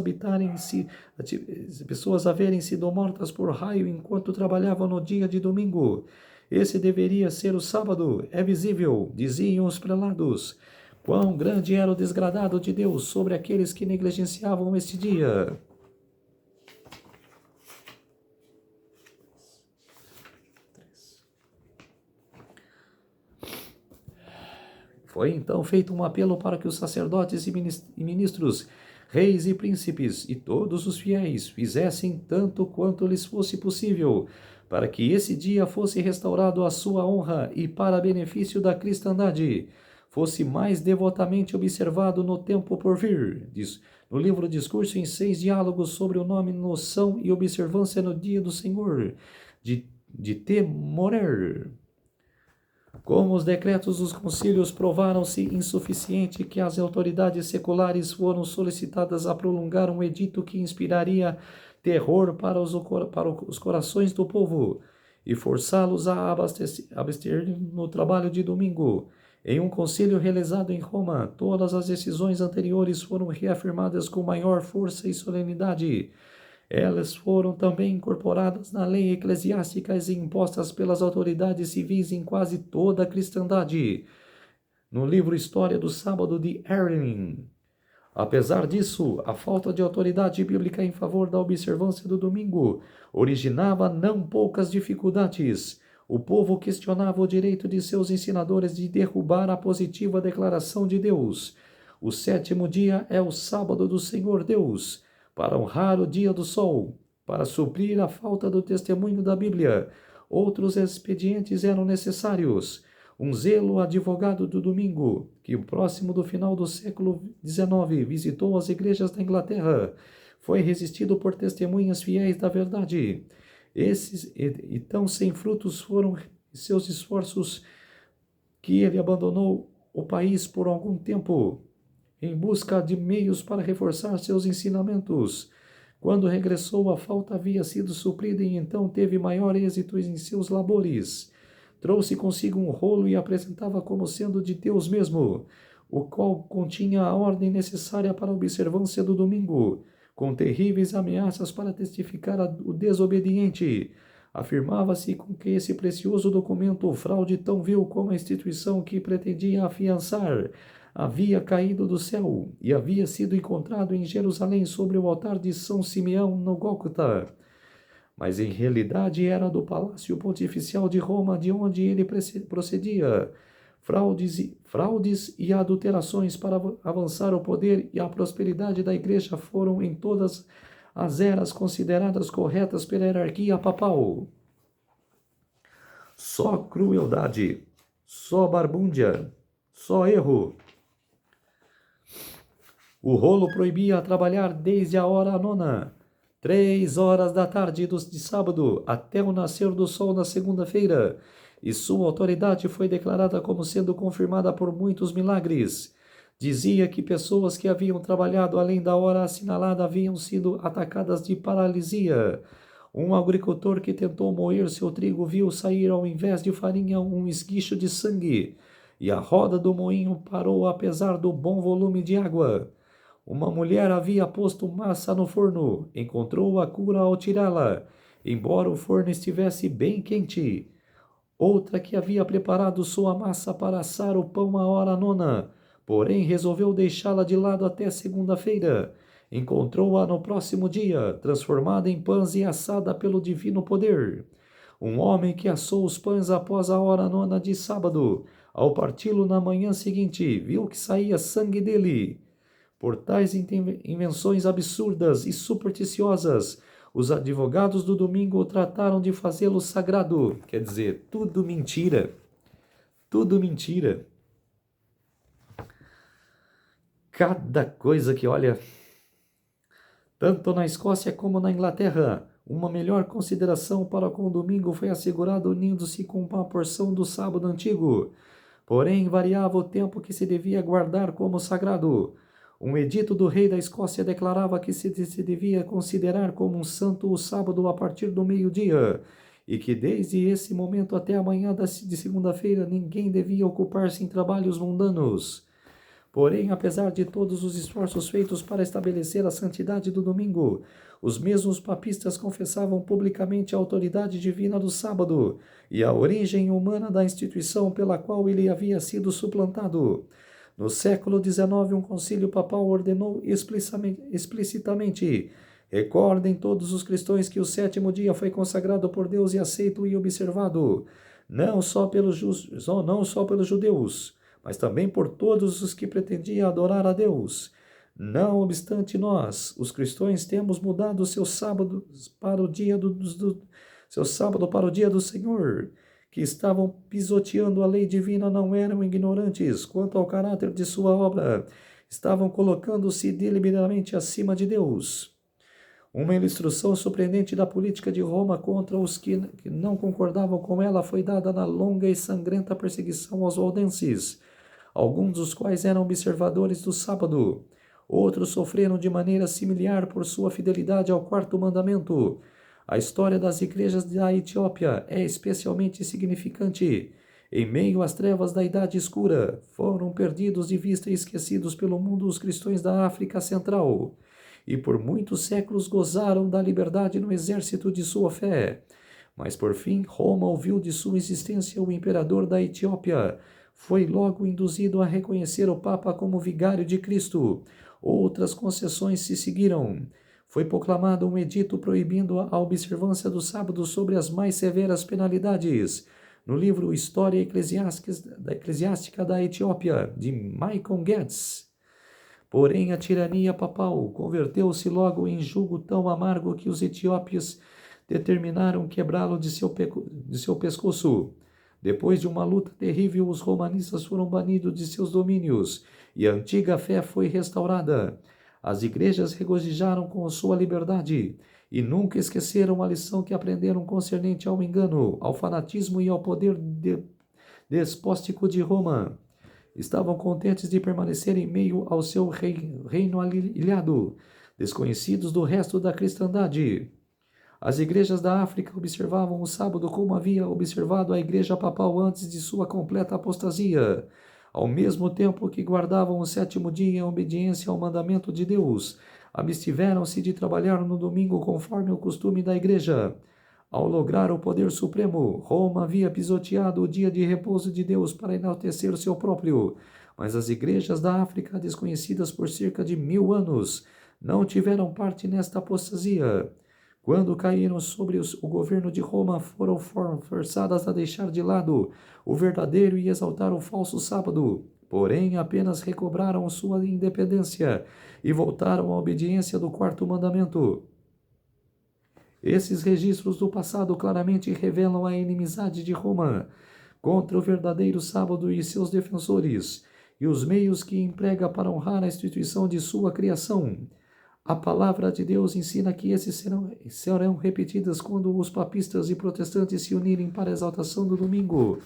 haverem sido mortas por raio enquanto trabalhavam no dia de domingo, esse deveria ser o sábado. É visível, diziam os prelados, quão grande era o desgradado de Deus sobre aqueles que negligenciavam este dia. Foi então feito um apelo para que os sacerdotes e ministros, reis e príncipes e todos os fiéis fizessem tanto quanto lhes fosse possível, para que esse dia fosse restaurado à sua honra e para benefício da cristandade, fosse mais devotamente observado no tempo por vir. Diz no livro Discurso em 6 diálogos sobre o nome, noção e observância no dia do Senhor, de T. Morer. Como os decretos dos concílios provaram-se insuficientes, que as autoridades seculares foram solicitadas a prolongar um edito que inspiraria terror para os corações do povo e forçá-los a abster no trabalho de domingo. Em um concílio realizado em Roma, todas as decisões anteriores foram reafirmadas com maior força e solenidade. Elas foram também incorporadas na lei eclesiástica e impostas pelas autoridades civis em quase toda a cristandade, no livro História do Sábado de Erling. Apesar disso, a falta de autoridade bíblica em favor da observância do domingo originava não poucas dificuldades. O povo questionava o direito de seus ensinadores de derrubar a positiva declaração de Deus. O 7º dia é o sábado do Senhor Deus, para honrar o dia do sol, para suprir a falta do testemunho da Bíblia. Outros expedientes eram necessários. Um zelo advogado do domingo, que próximo do final do século XIX visitou as igrejas da Inglaterra, foi resistido por testemunhas fiéis da verdade. Esses e tão sem frutos foram seus esforços que ele abandonou o país por algum tempo, em busca de meios para reforçar seus ensinamentos. Quando regressou, a falta havia sido suprida e então teve maior êxito em seus labores. Trouxe consigo um rolo e apresentava como sendo de Deus mesmo, o qual continha a ordem necessária para a observância do domingo, com terríveis ameaças para testificar o desobediente. Afirmava-se com que esse precioso documento, fraude tão vil como a instituição que pretendia afiançar, havia caído do céu e havia sido encontrado em Jerusalém sobre o altar de São Simeão no Gólgota. Mas em realidade era do Palácio Pontificial de Roma, de onde ele procedia. Fraudes e adulterações para avançar o poder e a prosperidade da Igreja foram em todas as eras consideradas corretas pela hierarquia papal. Só crueldade, só barbúndia, só erro. O rolo proibia trabalhar desde a hora 9, 3 horas da tarde de sábado, até o nascer do sol na segunda-feira, e sua autoridade foi declarada como sendo confirmada por muitos milagres. Dizia que pessoas que haviam trabalhado além da hora assinalada haviam sido atacadas de paralisia. Um agricultor que tentou moer seu trigo viu sair, ao invés de farinha, um esguicho de sangue, e a roda do moinho parou apesar do bom volume de água. Uma mulher havia posto massa no forno, encontrou a cura ao tirá-la, embora o forno estivesse bem quente. Outra que havia preparado sua massa para assar o pão à hora 9, porém resolveu deixá-la de lado até segunda-feira. Encontrou-a no próximo dia, transformada em pães e assada pelo divino poder. Um homem que assou os pães após a hora 9 de sábado, ao parti-lo na manhã seguinte, viu que saía sangue dele. Por tais invenções absurdas e supersticiosas, os advogados do domingo trataram de fazê-lo sagrado. Quer dizer, tudo mentira. Tudo mentira. Cada coisa que, olha, tanto na Escócia como na Inglaterra, Uma melhor consideração para com o domingo foi assegurada unindo-se com uma porção do sábado antigo. Porém, variava o tempo que se devia guardar como sagrado. Um edito do rei da Escócia declarava que se devia considerar como um santo o sábado a partir do meio-dia, e que desde esse momento até a manhã de segunda-feira ninguém devia ocupar-se em trabalhos mundanos. Porém, apesar de todos os esforços feitos para estabelecer a santidade do domingo, os mesmos papistas confessavam publicamente a autoridade divina do sábado e a origem humana da instituição pela qual ele havia sido suplantado. No século XIX, um concílio papal ordenou explicitamente: recordem todos os cristãos que o sétimo dia foi consagrado por Deus e aceito e observado, não só pelos judeus, mas também por todos os que pretendiam adorar a Deus. Não obstante, nós, os cristãos, temos mudado seu sábado para o dia do Senhor. Que estavam pisoteando a lei divina não eram ignorantes quanto ao caráter de sua obra. Estavam colocando-se deliberadamente acima de Deus. Uma ilustração surpreendente da política de Roma contra os que não concordavam com ela foi dada na longa e sangrenta perseguição aos waldenses, alguns dos quais eram observadores do sábado. Outros sofreram de maneira similar por sua fidelidade ao quarto mandamento. A história das igrejas da Etiópia é especialmente significante. Em meio às trevas da Idade Escura, foram perdidos de vista e esquecidos pelo mundo os cristãos da África Central, e por muitos séculos gozaram da liberdade no exército de sua fé. Mas por fim, Roma ouviu de sua existência o imperador da Etiópia. Foi logo induzido a reconhecer o Papa como vigário de Cristo. Outras concessões se seguiram. Foi proclamado um edito proibindo a observância do sábado sob as mais severas penalidades. No livro História Eclesiástica da Etiópia, de Michael Getz. Porém, a tirania papal converteu-se logo em jugo tão amargo que os etíopes determinaram quebrá-lo de seu pescoço. Depois de uma luta terrível, os romanistas foram banidos de seus domínios e a antiga fé foi restaurada. As igrejas regozijaram com sua liberdade e nunca esqueceram a lição que aprenderam concernente ao engano, ao fanatismo e ao poder despótico de Roma. Estavam contentes de permanecer em meio ao seu reino ilhado, desconhecidos do resto da cristandade. As igrejas da África observavam o sábado como havia observado a igreja papal antes de sua completa apostasia, ao mesmo tempo que guardavam o sétimo dia em obediência ao mandamento de Deus. Abstiveram-se de trabalhar no domingo conforme o costume da igreja. Ao lograr o poder supremo, Roma havia pisoteado o dia de repouso de Deus para enaltecer o seu próprio, mas as igrejas da África, desconhecidas por cerca de 1000 anos, não tiveram parte nesta apostasia. Quando caíram sobre o governo de Roma, foram forçadas a deixar de lado o verdadeiro e exaltar o falso sábado. Porém, apenas recobraram sua independência e voltaram à obediência do quarto mandamento. Esses registros do passado claramente revelam a inimizade de Roma contra o verdadeiro sábado e seus defensores, e os meios que emprega para honrar a instituição de sua criação. A palavra de Deus ensina que esses serão repetidas quando os papistas e protestantes se unirem para a exaltação do domingo.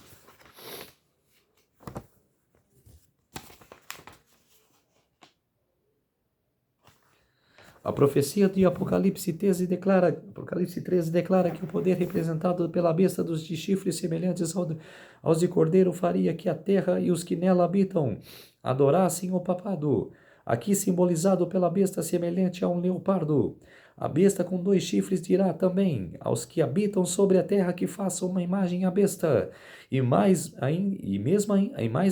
A profecia de Apocalipse 13 declara que o poder representado pela besta de chifres semelhantes aos de cordeiro faria que a terra e os que nela habitam adorassem o papado, aqui simbolizado pela besta semelhante a um leopardo. A besta com 2 chifres dirá também aos que habitam sobre a terra que façam uma imagem à besta, e mais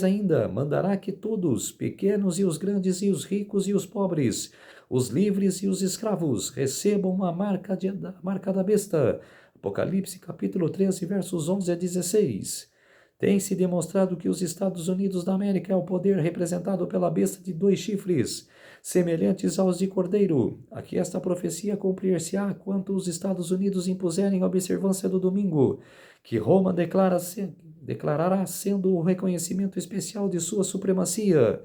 ainda mandará que todos, pequenos e os grandes e os ricos e os pobres, os livres e os escravos, recebam a marca da besta. Apocalipse capítulo 13, versos 11 a 16. Tem-se demonstrado que os Estados Unidos da América é o poder representado pela besta de 2 chifres, semelhantes aos de cordeiro. Aqui esta profecia cumprir-se-á quanto os Estados Unidos impuserem a observância do domingo, que Roma declarará sendo o reconhecimento especial de sua supremacia.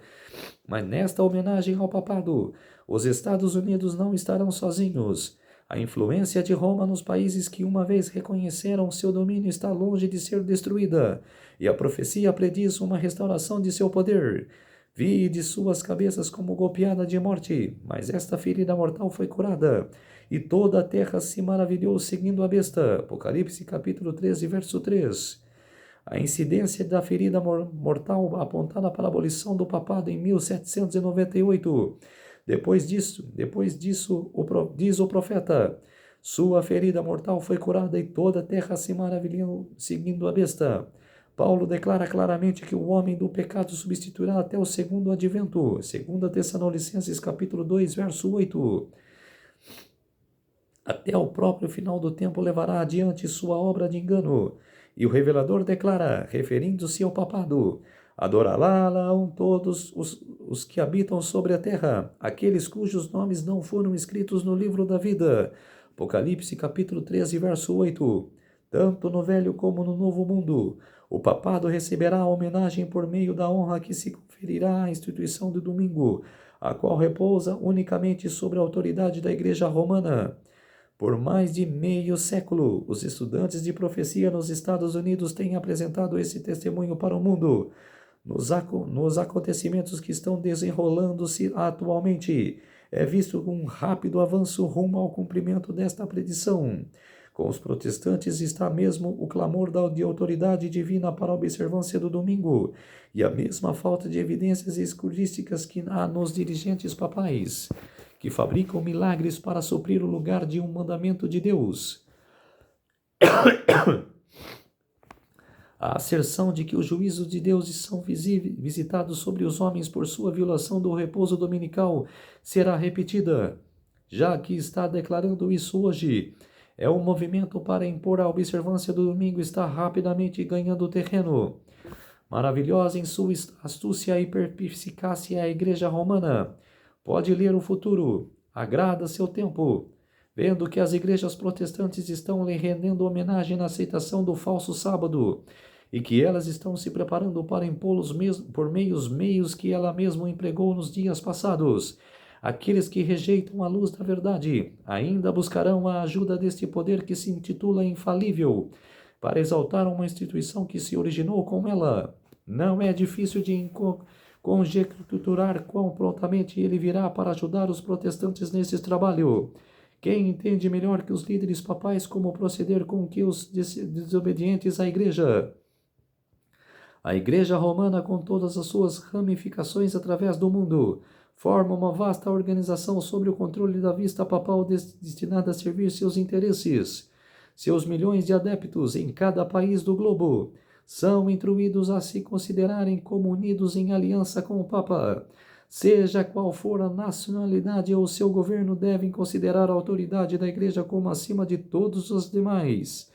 Mas nesta homenagem ao papado, os Estados Unidos não estarão sozinhos. A influência de Roma nos países que uma vez reconheceram seu domínio está longe de ser destruída, e a profecia prediz uma restauração de seu poder. Vi de suas cabeças como golpeada de morte, mas esta ferida mortal foi curada, e toda a terra se maravilhou seguindo a besta. Apocalipse capítulo 13, verso 3. A incidência da ferida mortal apontada para a abolição do papado em 1798. Depois disso, diz o profeta, sua ferida mortal foi curada e toda a terra se maravilhou seguindo a besta. Paulo declara claramente que o homem do pecado substituirá até o segundo advento. 2 Tessalonicenses capítulo 2, verso 8. Até o próprio final do tempo levará adiante sua obra de engano. E o revelador declara, referindo-se ao papado, adorá-la-ão todos os que habitam sobre a terra, aqueles cujos nomes não foram escritos no livro da vida. Apocalipse capítulo 13, verso 8. Tanto no velho como no novo mundo, o papado receberá a homenagem por meio da honra que se conferirá à instituição do domingo, a qual repousa unicamente sobre a autoridade da Igreja Romana. Por mais de meio século, os estudantes de profecia nos Estados Unidos têm apresentado esse testemunho para o mundo. Nos acontecimentos que estão desenrolando-se atualmente, é visto um rápido avanço rumo ao cumprimento desta predição. Com os protestantes está mesmo o clamor de autoridade divina para a observância do domingo e a mesma falta de evidências escurísticas que há nos dirigentes papais, que fabricam milagres para suprir o lugar de um mandamento de Deus. A asserção de que os juízos de Deus são visitados sobre os homens por sua violação do repouso dominical será repetida, já que está declarando isso hoje. É um movimento para impor a observância do domingo está rapidamente ganhando terreno. Maravilhosa em sua astúcia e perspicácia a Igreja Romana. Pode ler o futuro, agrada seu tempo, vendo que as igrejas protestantes estão lhe rendendo homenagem na aceitação do falso sábado e que elas estão se preparando para impô-los por meios que ela mesma empregou nos dias passados. Aqueles que rejeitam a luz da verdade ainda buscarão a ajuda deste poder que se intitula infalível, para exaltar uma instituição que se originou com ela. Não é difícil de conjecturar quão prontamente ele virá para ajudar os protestantes nesse trabalho. Quem entende melhor que os líderes papais como proceder com que os desobedientes à igreja? A Igreja Romana, com todas as suas ramificações através do mundo, forma uma vasta organização sob o controle da vista papal destinada a servir seus interesses. Seus milhões de adeptos em cada país do globo são instruídos a se considerarem como unidos em aliança com o Papa. Seja qual for a nacionalidade ou seu governo, devem considerar a autoridade da Igreja como acima de todos os demais,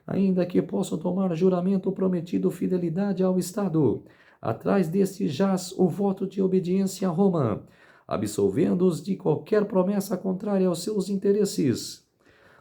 ainda que possam tomar juramento prometido fidelidade ao Estado. Atrás deste jaz o voto de obediência a Roma, absolvendo-os de qualquer promessa contrária aos seus interesses.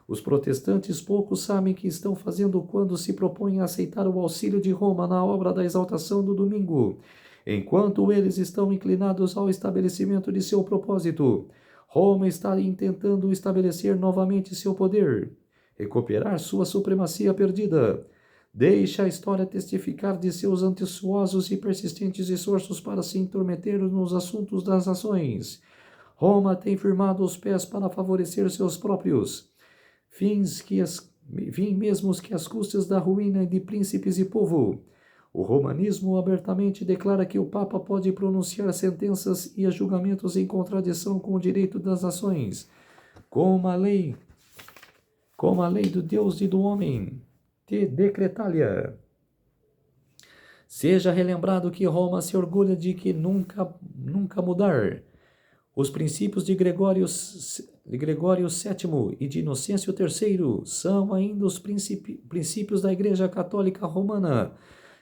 Os protestantes pouco sabem o que estão fazendo quando se propõem a aceitar o auxílio de Roma na obra da exaltação do domingo. Enquanto eles estão inclinados ao estabelecimento de seu propósito, Roma está tentando estabelecer novamente seu poder, recuperar sua supremacia perdida. Deixa a história testificar de seus ambiciosos e persistentes esforços para se intrometer nos assuntos das nações. Roma tem firmado os pés para favorecer seus próprios fins, mesmo que às custas da ruína de príncipes e povo. O romanismo abertamente declara que o Papa pode pronunciar sentenças e julgamentos em contradição com o direito das nações, como a lei do Deus e do homem, de decretália. Seja relembrado que Roma se orgulha de que nunca mudar. Os princípios de Gregório VII e de Inocêncio III são ainda os princípios da Igreja Católica Romana,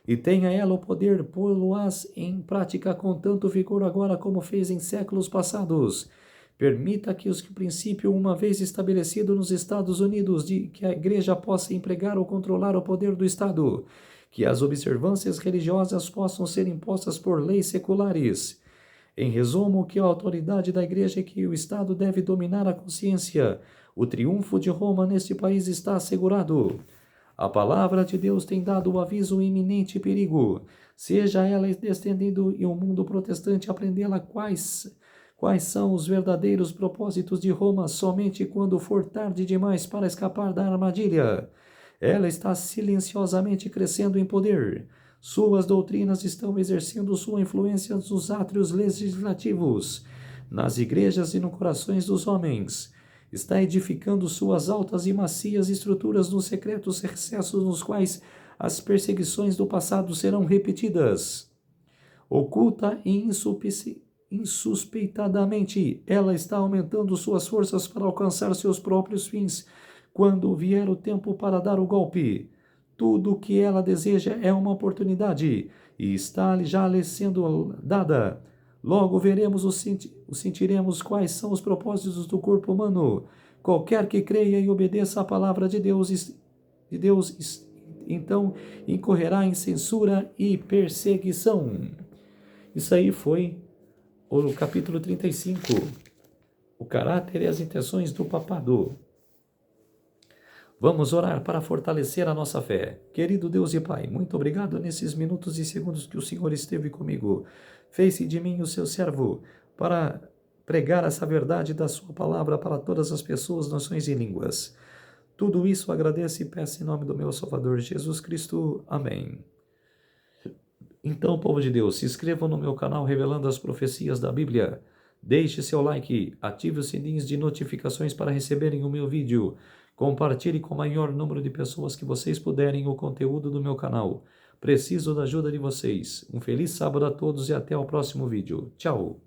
e tenha ela o poder pô-los em prática com tanto vigor agora como fez em séculos passados. Permita que o princípio, uma vez estabelecido nos Estados Unidos, de que a Igreja possa empregar ou controlar o poder do Estado, que as observâncias religiosas possam ser impostas por leis seculares. Em resumo, que a autoridade da Igreja é que o Estado deve dominar a consciência. O triunfo de Roma neste país está assegurado. A palavra de Deus tem dado o aviso iminente perigo. Seja ela estendendo e o mundo protestante aprendê-la quais são os verdadeiros propósitos de Roma somente quando for tarde demais para escapar da armadilha. Ela está silenciosamente crescendo em poder. Suas doutrinas estão exercendo sua influência nos átrios legislativos, nas igrejas e nos corações dos homens. Está edificando suas altas e macias estruturas nos secretos recessos nos quais as perseguições do passado serão repetidas. Oculta e insuspeitadamente, ela está aumentando suas forças para alcançar seus próprios fins quando vier o tempo para dar o golpe. Tudo o que ela deseja é uma oportunidade e está já lhe sendo dada. Logo veremos sentiremos quais são os propósitos do corpo humano. Qualquer que creia e obedeça à palavra de Deus, então incorrerá em censura e perseguição. Isso aí foi o capítulo 35. O caráter e as intenções do papado. Vamos orar para fortalecer a nossa fé. Querido Deus e Pai, muito obrigado nesses minutos e segundos que o Senhor esteve comigo. Fez-se de mim o seu servo para pregar essa verdade da sua palavra para todas as pessoas, nações e línguas. Tudo isso agradeço e peço em nome do meu Salvador Jesus Cristo. Amém. Então, povo de Deus, se inscrevam no meu canal Revelando as Profecias da Bíblia. Deixe seu like, ative os sininhos de notificações para receberem o meu vídeo. Compartilhe com o maior número de pessoas que vocês puderem o conteúdo do meu canal. Preciso da ajuda de vocês. Um feliz sábado a todos e até o próximo vídeo. Tchau!